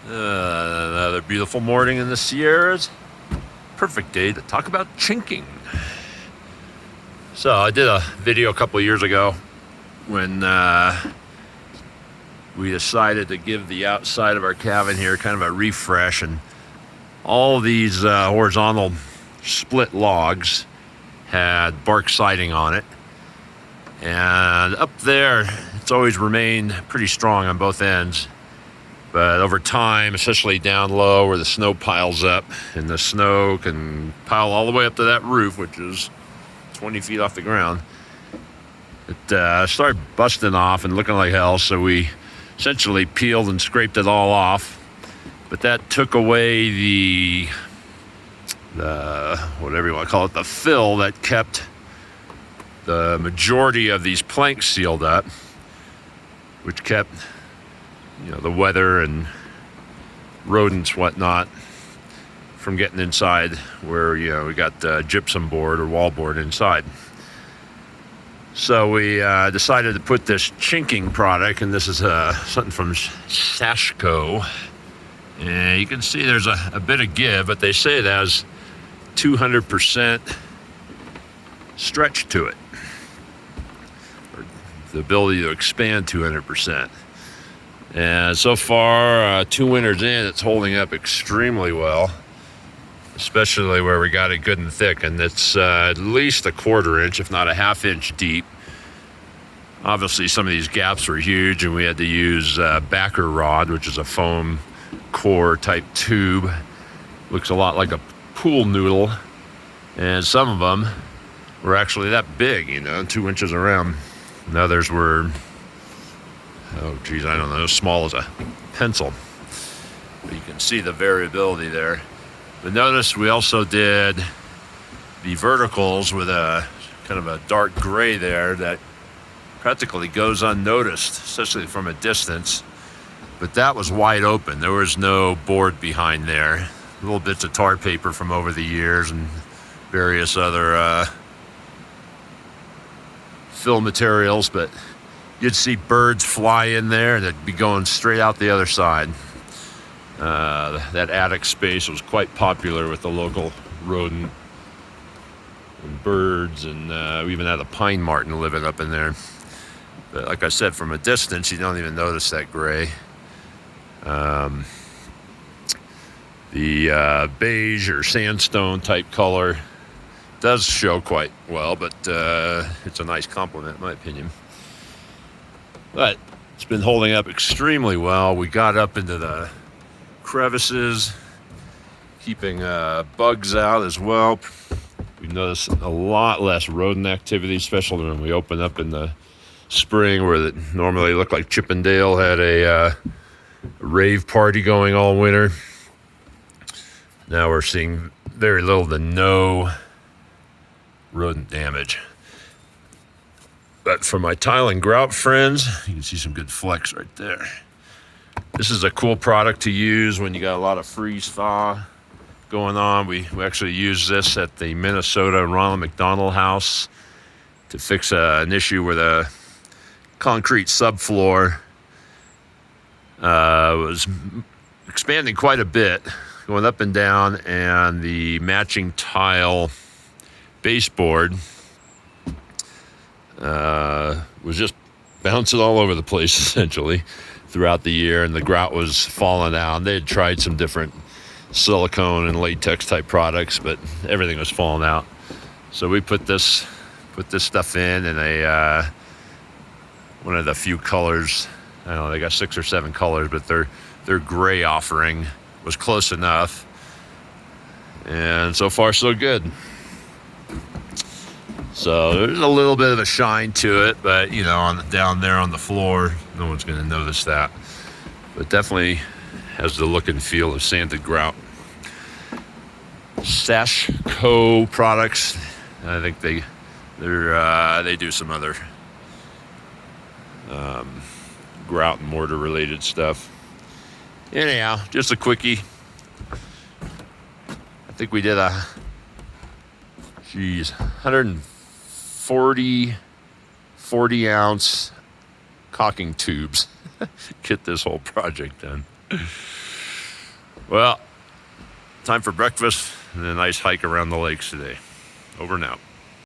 Another beautiful morning in the Sierras. Perfect day to talk about chinking. So I did a video a couple of years ago when we decided to give the outside of our cabin here kind of a refresh, and all these horizontal split logs had bark siding on it. And up there, it's always remained pretty strong on both ends. But over time, especially down low where the snow piles up, and the snow can pile all the way up to that roof, which is 20 feet off the ground, it started busting off and looking like hell. So we essentially peeled and scraped it all off. But that took away the whatever you want to call it, the fill that kept the majority of these planks sealed up, which kept the weather and rodents, whatnot, from getting inside where, we got gypsum board or wall board inside. So we decided to put this chinking product, and this is something from Shashco. And you can see there's a bit of give, but they say it has 200% stretch to it, or the ability to expand 200%. And so far, 2 winters in, it's holding up extremely well, especially where we got it good and thick. And it's at least a 1/4 inch, if not a 1/2 inch deep. Obviously, some of these gaps were huge, and we had to use backer rod, which is a foam core type tube. Looks a lot like a pool noodle. And some of them were actually that big, 2 inches around. And others were, I don't know, as small as a pencil. But you can see the variability there. But notice we also did the verticals with a kind of a dark gray there that practically goes unnoticed, especially from a distance. But that was wide open. There was no board behind there. Little bits of tar paper from over the years and various other fill materials, but you'd see birds fly in there and they'd be going straight out the other side. That attic space was quite popular with the local rodent and birds, and we even had a pine marten living up in there. But like I said, from a distance, you don't even notice that gray. The beige or sandstone type color does show quite well, but it's a nice compliment in my opinion. But it's been holding up extremely well. We got up into the crevices, keeping bugs out as well. We've noticed a lot less rodent activity, especially when we open up in the spring, where it normally looked like Chippendale had a rave party going all winter. Now we're seeing very little to no rodent damage. But for my tile and grout friends, you can see some good flecks right there. This is a cool product to use when you got a lot of freeze thaw going on. We actually use this at the Minnesota Ronald McDonald House to fix an issue where the concrete subfloor was expanding quite a bit, going up and down, and the matching tile baseboard was just bouncing all over the place essentially throughout the year, and the grout was falling out. They had tried some different silicone and latex type products, but everything was falling out. So we put this stuff in a one of the few colors. I don't know, they got 6 or 7 colors, but their gray offering was close enough. And so far, so good. So there's a little bit of a shine to it, but down there on the floor, no one's going to notice that. But definitely has the look and feel of sanded grout. Shashco products. I think they do some other grout and mortar related stuff. Anyhow, just a quickie. I think we did 140 40-ounce caulking tubes. Get this whole project done. Well, time for breakfast and a nice hike around the lakes today. Over and out.